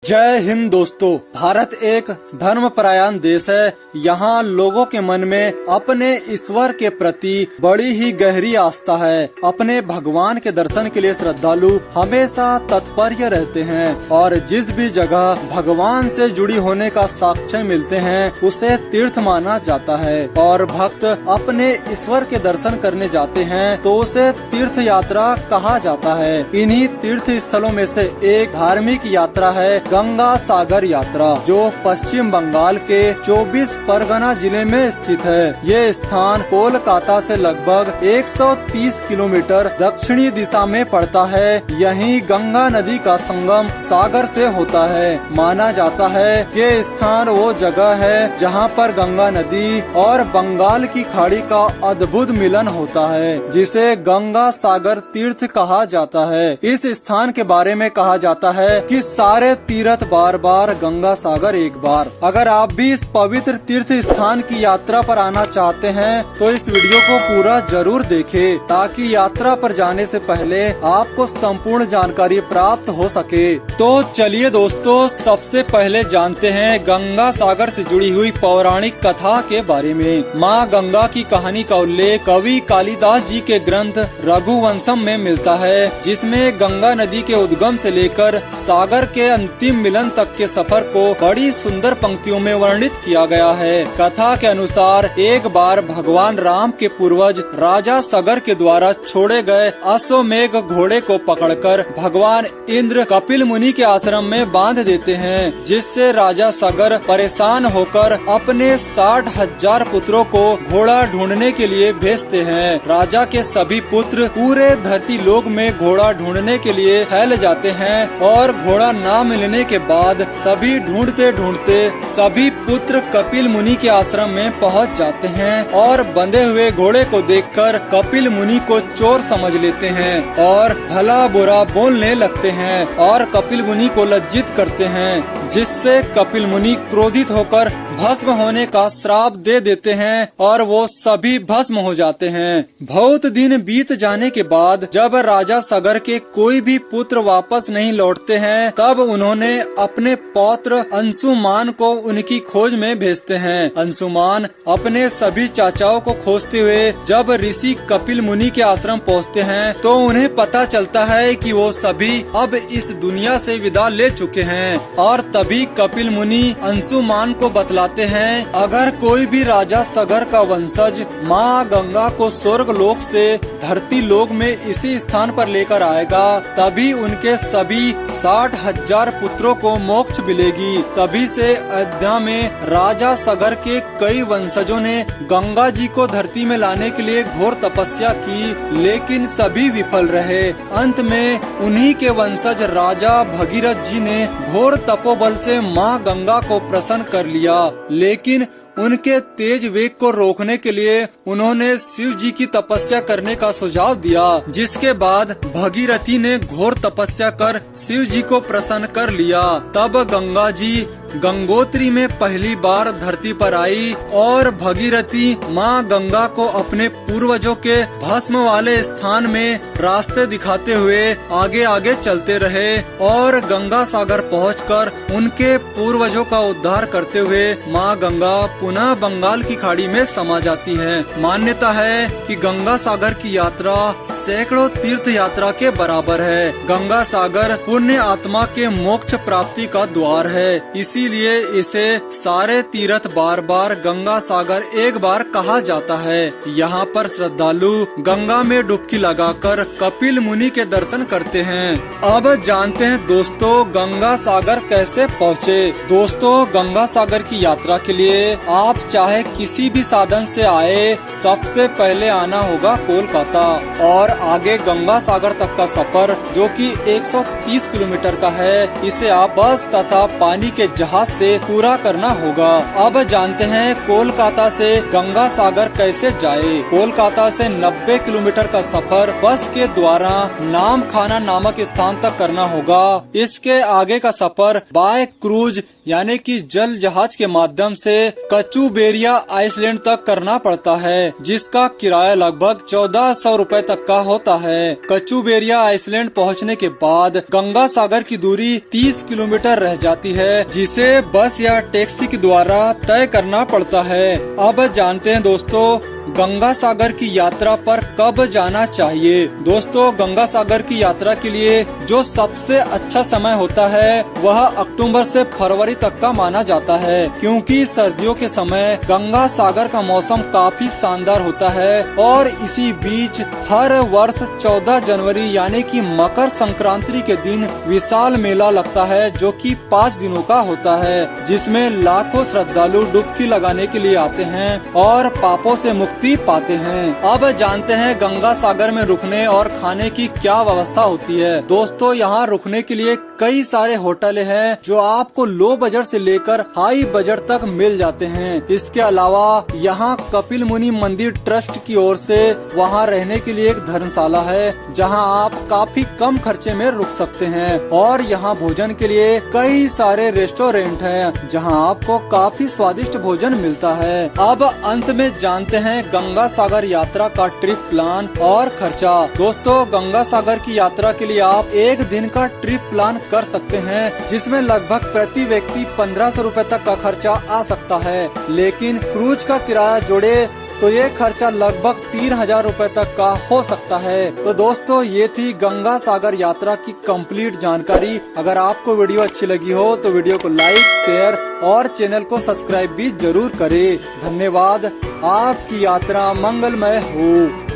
जय हिंद दोस्तों। भारत एक धर्मपरायण देश है। यहाँ लोगों के मन में अपने ईश्वर के प्रति बड़ी ही गहरी आस्था है। अपने भगवान के दर्शन के लिए श्रद्धालु हमेशा तत्पर रहते हैं और जिस भी जगह भगवान से जुड़ी होने का साक्ष्य मिलते हैं उसे तीर्थ माना जाता है और भक्त अपने ईश्वर के दर्शन करने जाते हैं तो उसे तीर्थ यात्रा कहा जाता है। इन्हीं तीर्थ स्थलों में से एक धार्मिक यात्रा है गंगा सागर यात्रा, जो पश्चिम बंगाल के 24 परगना जिले में स्थित है। ये स्थान कोलकाता से लगभग 130 किलोमीटर दक्षिणी दिशा में पड़ता है। यहीं गंगा नदी का संगम सागर से होता है। माना जाता है कि ये स्थान वो जगह है जहाँ पर गंगा नदी और बंगाल की खाड़ी का अद्भुत मिलन होता है, जिसे गंगा सागर तीर्थ कहा जाता है। इस स्थान के बारे में कहा जाता है कि सारे तीर्थ बार बार, गंगा सागर एक बार। अगर आप भी इस पवित्र तीर्थ स्थान की यात्रा पर आना चाहते हैं तो इस वीडियो को पूरा जरूर देखें ताकि यात्रा पर जाने से पहले आपको संपूर्ण जानकारी प्राप्त हो सके। तो चलिए दोस्तों, सबसे पहले जानते हैं गंगा सागर से जुड़ी हुई पौराणिक कथा के बारे में। माँ गंगा की कहानी का उल्लेख कवि कालिदास जी के ग्रंथ रघुवंशम में मिलता है, जिसमें गंगा नदी के उद्गम से लेकर सागर के अंतिम मिलन तक के सफर को बड़ी सुंदर पंक्तियों में वर्णित किया गया है। कथा के अनुसार एक बार भगवान राम के पूर्वज राजा सगर के द्वारा छोड़े गए अश्वमेघ घोड़े को पकड़कर भगवान इंद्र कपिल मुनि के आश्रम में बांध देते हैं, जिससे राजा सगर परेशान होकर अपने 60,000 पुत्रों को घोड़ा ढूंढने के लिए भेजते हैं। राजा के सभी पुत्र पूरे धरती लोक में घोड़ा ढूंढने के लिए फैल जाते हैं और घोड़ा न मिलने के बाद सभी ढूंढते ढूंढते सभी पुत्र कपिल मुनि के आश्रम में पहुंच जाते हैं और बंधे हुए घोड़े को देखकर कपिल मुनि को चोर समझ लेते हैं और भला बुरा बोलने लगते हैं और कपिल मुनि को लज्जित करते हैं, जिससे कपिल मुनि क्रोधित होकर भस्म होने का श्राप दे देते हैं और वो सभी भस्म हो जाते हैं। बहुत दिन बीत जाने के बाद जब राजा सगर के कोई भी पुत्र वापस नहीं लौटते हैं, तब उन्होंने अपने पौत्र अंशुमान को उनकी खोज में भेजते हैं। अंशुमान अपने सभी चाचाओं को खोजते हुए जब ऋषि कपिल मुनि के आश्रम पहुँचते हैं तो उन्हें पता चलता है कि वो सभी अब इस दुनिया से विदा ले चुके हैं और तभी कपिल मुनि अंशुमान को बतलाते हैं, अगर कोई भी राजा सगर का वंशज माँ गंगा को स्वर्ग लोक से धरती लोक में इसी स्थान पर लेकर आएगा, तभी उनके सभी 60,000 पुत्रों को मोक्ष मिलेगी। तभी से अयोध्या में राजा सगर के कई वंशजों ने गंगा जी को धरती में लाने के लिए घोर तपस्या की, लेकिन सभी विफल रहे। अंत में उन्हीं के वंशज राजा भगीरथ जी ने घोर तपोबल से माँ गंगा को प्रसन्न कर लिया, लेकिन उनके तेज वेग को रोकने के लिए उन्होंने शिव जी की तपस्या करने का सुझाव दिया, जिसके बाद भगीरथी ने घोर तपस्या कर शिव जी को प्रसन्न कर लिया। तब गंगा जी गंगोत्री में पहली बार धरती पर आई और भगीरथी माँ गंगा को अपने पूर्वजों के भस्म वाले स्थान में रास्ते दिखाते हुए आगे आगे चलते रहे और गंगा सागर पहुंचकर उनके पूर्वजों का उद्धार करते हुए माँ गंगा पुनः बंगाल की खाड़ी में समा जाती है। मान्यता है कि गंगा सागर की यात्रा सैकड़ों तीर्थ यात्रा के बराबर है। गंगा सागर पुण्य आत्मा के मोक्ष प्राप्ति का द्वार है, इसीलिए इसे सारे तीर्थ बार बार गंगा सागर एक बार कहा जाता है। यहाँ पर श्रद्धालु गंगा में डुबकी लगाकर कपिल मुनि के दर्शन करते हैं। अब जानते हैं दोस्तों गंगा सागर कैसे पहुँचे। दोस्तों, गंगा सागर की यात्रा के लिए आप चाहे किसी भी साधन से आए, सबसे पहले आना होगा कोलकाता और आगे गंगा सागर तक का सफर जो कि 130 किलोमीटर का है, इसे आप बस तथा पानी के जहाज से पूरा करना होगा। अब जानते हैं कोलकाता से गंगा सागर कैसे जाए। कोलकाता से 90 किलोमीटर का सफर बस के द्वारा नामखाना नामक स्थान तक करना होगा। इसके आगे का सफर बाय क्रूज यानी कि जल जहाज के माध्यम से कचुबेरिया आइसलैंड तक करना पड़ता है, जिसका किराया लगभग 1400 रुपए तक का होता है। कचुबेरिया आइसलैंड पहुंचने के बाद गंगा सागर की दूरी 30 किलोमीटर रह जाती है, जिसे बस या टैक्सी के द्वारा तय करना पड़ता है। अब जानते हैं दोस्तों गंगा सागर की यात्रा पर कब जाना चाहिए। दोस्तों गंगा सागर की यात्रा के लिए जो सबसे अच्छा समय होता है वह अक्टूबर से फरवरी तक का माना जाता है, क्योंकि सर्दियों के समय गंगा सागर का मौसम काफी शानदार होता है। और इसी बीच हर वर्ष 14 जनवरी यानी कि मकर संक्रांति के दिन विशाल मेला लगता है, जो कि 5 दिनों का होता है, जिसमें लाखों श्रद्धालु डुबकी लगाने के लिए आते हैं और पापों से मुक्ति पाते हैं। अब जानते हैं गंगा सागर में रुकने और खाने की क्या व्यवस्था होती है। दोस्तों यहाँ रुकने के लिए कई सारे होटल हैं, जो आपको लो बजट से लेकर हाई बजट तक मिल जाते हैं। इसके अलावा यहाँ कपिल मुनि मंदिर ट्रस्ट की ओर से वहाँ रहने के लिए एक धर्मशाला है, जहाँ आप काफी कम खर्चे में रुक सकते हैं। और यहाँ भोजन के लिए कई सारे रेस्टोरेंट हैं, जहाँ आपको काफी स्वादिष्ट भोजन मिलता है। अब अंत में जानते हैं गंगा सागर यात्रा का ट्रिप प्लान और खर्चा। दोस्तों गंगा सागर की यात्रा के लिए आप एक दिन का ट्रिप प्लान कर सकते हैं, जिसमें लगभग प्रति व्यक्ति 1500 रुपए तक का खर्चा आ सकता है। लेकिन क्रूज का किराया जोड़े तो ये खर्चा लगभग 3000 रुपए तक का हो सकता है। तो दोस्तों ये थी गंगा सागर यात्रा की कंप्लीट जानकारी। अगर आपको वीडियो अच्छी लगी हो तो वीडियो को लाइक, शेयर और चैनल को सब्सक्राइब भी जरूर करें। धन्यवाद। आपकी यात्रा मंगलमय हो।